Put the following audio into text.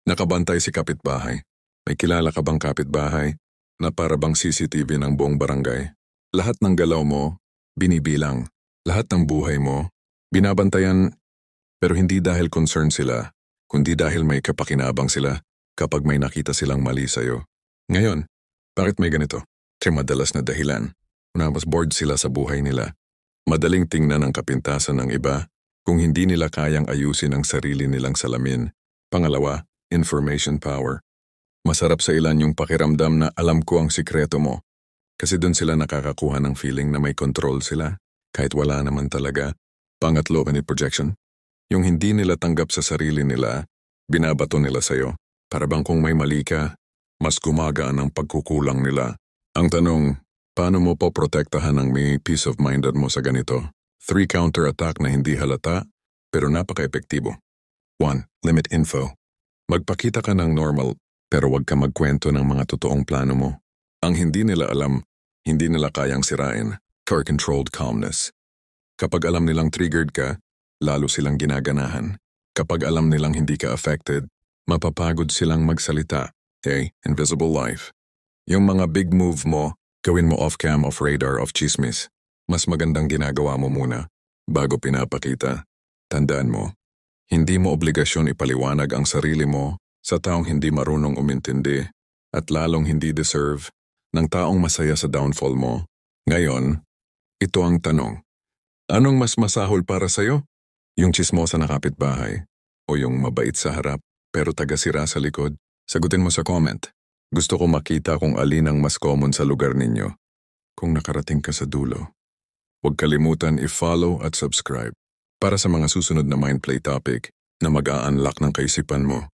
Nakabantay si kapitbahay. May kilala ka bang kapitbahay na para bang CCTV ng buong barangay? Lahat ng galaw mo, binibilang. Lahat ng buhay mo, binabantayan, pero hindi dahil concern sila, kundi dahil may kapakinabang sila kapag may nakita silang mali sa'yo. Ngayon, bakit may ganito? Kasi madalas na dahilan. Una, mas bored sila sa buhay nila. Madaling tingnan ang kapintasan ng iba kung hindi nila kayang ayusin ang sarili nilang salamin. Pangalawa, information power. Masarap sa ilan yung pakiramdam na alam ko ang sikreto mo. Kasi doon sila nakakakuha ng feeling na may control sila, kahit wala naman talaga. Pangatlo, projection. Yung hindi nila tanggap sa sarili nila, binabato nila sa'yo. Para bang kung may mali ka, mas gumagaan ang pagkukulang nila. Ang tanong, paano mo po protektahan ang may peace of mind mo sa ganito? 3 counter-attack na hindi halata, pero napaka-epektibo. 1. Limit info. Magpakita ka ng normal, pero wag ka magkwento ng mga totoong plano mo. Ang hindi nila alam, hindi nila kayang sirain. Controlled calmness. Kapag alam nilang triggered ka, lalo silang ginaganahan. Kapag alam nilang hindi ka affected, mapapagod silang magsalita. Hey, invisible life. Yung mga big move mo, gawin mo off-cam, off-radar, off-chismis. Mas magandang ginagawa mo muna, bago pinapakita. Tandaan mo, hindi mo obligasyon ipaliwanag ang sarili mo sa taong hindi marunong umintindi at lalong hindi deserve ng taong masaya sa downfall mo. Ngayon, ito ang tanong. Anong mas masahol para sa'yo? Yung tsismosa na kapitbahay o yung mabait sa harap pero taga-sira sa likod? Sagutin mo sa comment. Gusto ko makita kung alin ang mas common sa lugar ninyo. Kung nakarating ka sa dulo, huwag kalimutan i-follow at subscribe para sa mga susunod na Mindplay topic na mag-a-unlock ng kaisipan mo.